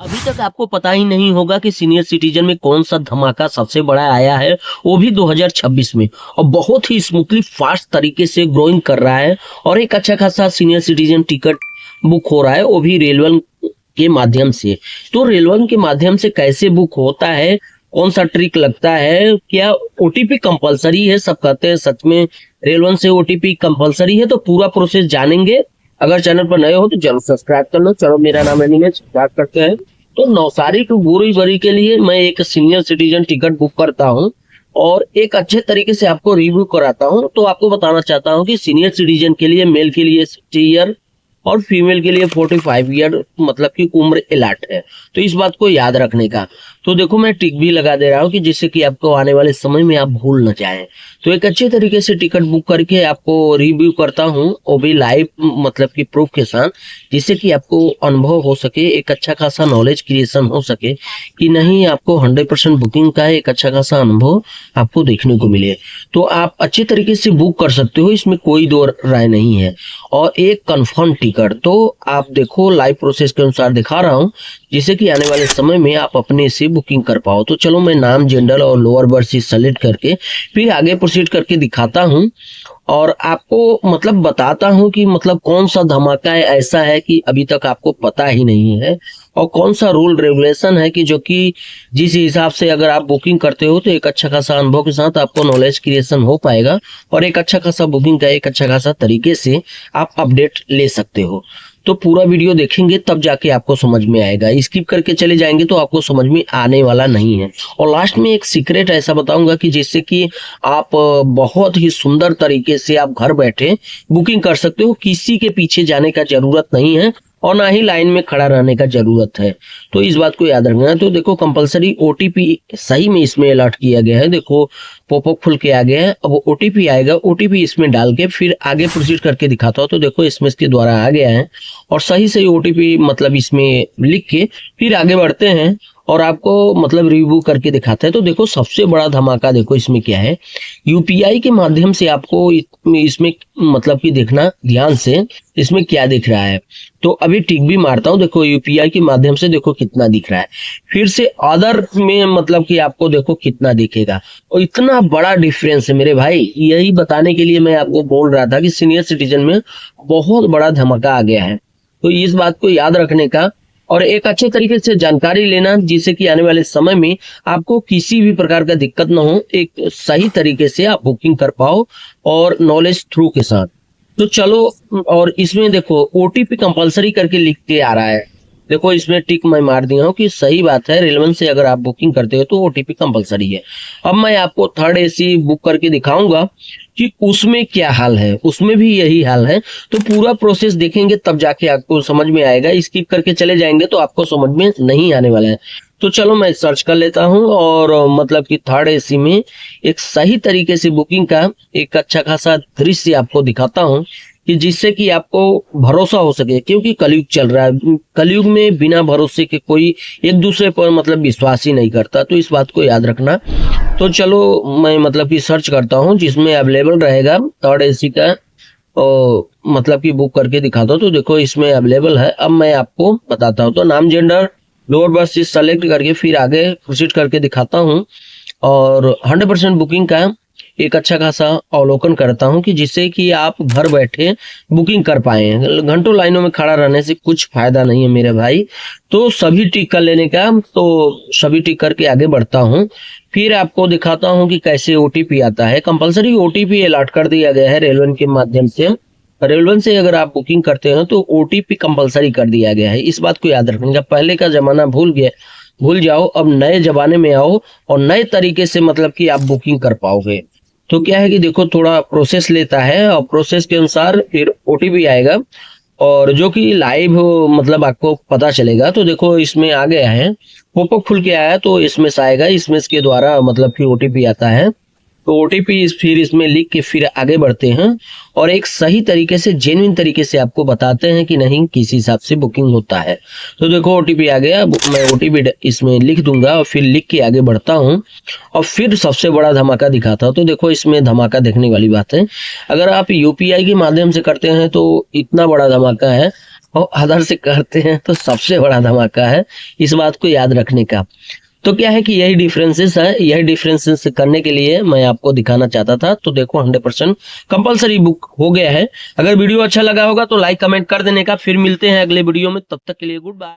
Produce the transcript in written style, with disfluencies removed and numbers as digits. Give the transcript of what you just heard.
अभी तक आपको पता ही नहीं होगा कि सीनियर सिटीजन में कौन सा धमाका सबसे बड़ा आया है, वो भी 2026 में, और बहुत ही स्मूथली फास्ट तरीके से ग्रोइंग कर रहा है। और एक अच्छा खासा सीनियर सिटीजन टिकट बुक हो रहा है, वो भी रेलवे के माध्यम से। तो रेलवे के माध्यम से कैसे बुक होता है, कौन सा ट्रिक लगता है, क्या ओटीपी कंपलसरी है? सब कहते हैं सच में रेलवे से ओटीपी कंपलसरी है? तो पूरा प्रोसेस जानेंगे। अगर चैनल पर नए हो तो जरूर सब्सक्राइब कर लो। चलो, मेरा नाम है नीरज, स्टार्ट करते हैं। तो नवसारी टू बोरीवली के लिए मैं एक सीनियर सिटीजन टिकट बुक करता हूँ और एक अच्छे तरीके से आपको रिव्यू कराता हूँ। तो आपको बताना चाहता हूँ कि सीनियर सिटीजन के लिए मेल के लिए 60 ईयर और फीमेल के लिए 45 ईयर मतलब की उम्र अलाट है। तो इस बात को याद रखने का। तो देखो, मैं टिक भी लगा दे रहा हूँ कि जिससे कि आपको आने वाले समय में आप भूल न जाएं। तो एक अच्छे तरीके से टिकट बुक करके आपको रिव्यू करता हूँ, वो भी लाइव मतलब की प्रूफ के साथ, जिससे कि आपको अनुभव हो सके, एक अच्छा खासा नॉलेज क्रिएशन हो सके कि नहीं, आपको 100% बुकिंग का एक अच्छा खासा अनुभव आपको देखने को मिले। तो आप अच्छे तरीके से बुक कर सकते हो, इसमें कोई दो राय नहीं है। और एक कंफर्म टिकट तो आप देखो लाइव प्रोसेस के अनुसार दिखा रहा हूँ, जिससे कि आने वाले समय में आप अपने से बुकिंग कर पाओ। तो चलो, मैं नाम, जेंडर और लोअर बर्थ सेलेक्ट करके फिर आगे प्रोसीड करके दिखाता हूँ और आपको मतलब बताता हूँ कि मतलब कौन सा धमाका है ऐसा है कि अभी तक आपको पता ही नहीं है, और कौन सा रूल रेगुलेशन है कि जो कि जिस हिसाब से अगर आप बुकिंग करते हो तो एक अच्छा खासा अनुभव के साथ आपको नॉलेज क्रिएशन हो पाएगा और एक अच्छा खासा बुकिंग का एक अच्छा खासा तरीके से आप अपडेट ले सकते हो। तो पूरा वीडियो देखेंगे तब जाके आपको समझ में आएगा। स्किप करके चले जाएंगे तो आपको समझ में आने वाला नहीं है। और लास्ट में एक सीक्रेट ऐसा बताऊंगा कि जिससे कि आप बहुत ही सुंदर तरीके से आप घर बैठे बुकिंग कर सकते हो। किसी के पीछे जाने का जरूरत नहीं है और ना ही लाइन में खड़ा रहने का जरूरत है। तो इस बात को याद रखना है। तो देखो, कंपलसरी ओटीपी सही में इसमें अलर्ट किया गया है। देखो, पॉपअप खुल के आ गया है। अब वो ओटीपी आएगा, ओटीपी इसमें डाल के फिर आगे प्रोसीड करके दिखाता हूँ। तो देखो, एसएमएस के द्वारा आ गया है और सही सही ओटीपी मतलब इसमें लिख के फिर आगे बढ़ते हैं और आपको मतलब रिव्यू करके दिखाता है। तो देखो, सबसे बड़ा धमाका देखो इसमें क्या है। यूपीआई के माध्यम से आपको इसमें मतलब कि देखना ध्यान से, इसमें क्या दिख रहा है। तो अभी टिक भी मारता हूँ। देखो, यूपीआई के माध्यम से देखो कितना दिख रहा है। फिर से अदर में मतलब कि आपको देखो कितना दिखेगा। और इतना बड़ा डिफरेंस है मेरे भाई। यही बताने के लिए मैं आपको बोल रहा था कि सीनियर सिटीजन में बहुत बड़ा धमाका आ गया है। तो इस बात को याद रखने का और एक अच्छे तरीके से जानकारी लेना, जिससे कि आने वाले समय में आपको किसी भी प्रकार का दिक्कत ना हो, एक सही तरीके से आप बुकिंग कर पाओ और नॉलेज थ्रू के साथ। तो चलो, और इसमें देखो ओटीपी कंपलसरी करके लिख के आ रहा है। देखो, इसमें टिक मैं मार दिया हूँ कि सही बात है, रेलवे से अगर आप बुकिंग करते हो तो ओटीपी कंपलसरी है। अब मैं आपको थर्ड एसी बुक करके दिखाऊंगा कि उसमें क्या हाल है। उसमें भी यही हाल है। तो पूरा प्रोसेस देखेंगे तब जाके आपको समझ में आएगा। स्किप करके चले जाएंगे तो आपको समझ में नहीं आने वाला है। तो चलो, मैं सर्च कर लेता हूँ और मतलब कि थर्ड एसी में एक सही तरीके से बुकिंग का एक अच्छा खासा दृश्य आपको दिखाता हूँ कि जिससे कि आपको भरोसा हो सके, क्योंकि कलयुग चल रहा है। कलयुग में बिना भरोसे के कोई एक दूसरे पर मतलब विश्वास ही नहीं करता। तो इस बात को याद रखना। तो चलो, मैं मतलब कि सर्च करता हूँ जिसमें अवेलेबल रहेगा थर्ड एसी का, और मतलब कि बुक करके दिखाता हूँ। तो देखो, इसमें अवेलेबल है। अब मैं आपको बताता हूँ। तो नाम, जेंडर, लोअर बर्थ सेलेक्ट करके फिर आगे प्रोसीड करके दिखाता हूँ और 100% बुकिंग का एक अच्छा खासा अवलोकन करता हूं कि जिससे कि आप घर बैठे बुकिंग कर पाए। घंटों लाइनों में खड़ा रहने से कुछ फायदा नहीं है मेरे भाई। तो सभी टिक कर लेने का। तो सभी टिक करके आगे बढ़ता हूं। फिर आपको दिखाता हूं कि कैसे ओटीपी आता है। कंपलसरी ओटीपी अलॉट कर दिया गया है रेलवे के माध्यम से। रेलवे से अगर आप बुकिंग करते हो तो ओटीपी कंपलसरी कर दिया गया है। इस बात को याद रखने का। पहले का जमाना भूल जाओ, अब नए जमाने में आओ और नए तरीके से मतलब कि आप बुकिंग कर पाओगे। तो क्या है कि देखो, थोड़ा प्रोसेस लेता है और प्रोसेस के अनुसार फिर ओटीपी आएगा और जो कि लाइव मतलब आपको पता चलेगा। तो देखो, इसमें आ गया है, पॉपअप खुल के आया तो एसएमएस आएगा। एसएमएस के द्वारा मतलब कि ओटीपी आता है। तो ओटीपी फिर इसमें लिख के फिर आगे बढ़ते हैं और एक सही तरीके से, जेन्युइन तरीके से आपको बताते हैं कि नहीं किस हिसाब से बुकिंग होता है। तो देखो, ओटीपी आ गया। मैं ओटीपी इसमें लिख दूंगा और फिर लिख के आगे बढ़ता हूँ और फिर सबसे बड़ा धमाका दिखाता हूँ। तो देखो, इसमें धमाका देखने वाली बात है। अगर आप यूपीआई के माध्यम से करते हैं तो इतना बड़ा धमाका है। और अदर से करते हैं तो सबसे बड़ा धमाका है, इस बात को याद रखने का। तो क्या है कि यही डिफरेंसेस है, यही डिफरेंसेस करने के लिए मैं आपको दिखाना चाहता था। तो देखो 100% कंपलसरी बुक हो गया है। अगर वीडियो अच्छा लगा होगा तो लाइक कमेंट कर देने का। फिर मिलते हैं अगले वीडियो में, तब तक के लिए गुड बाय।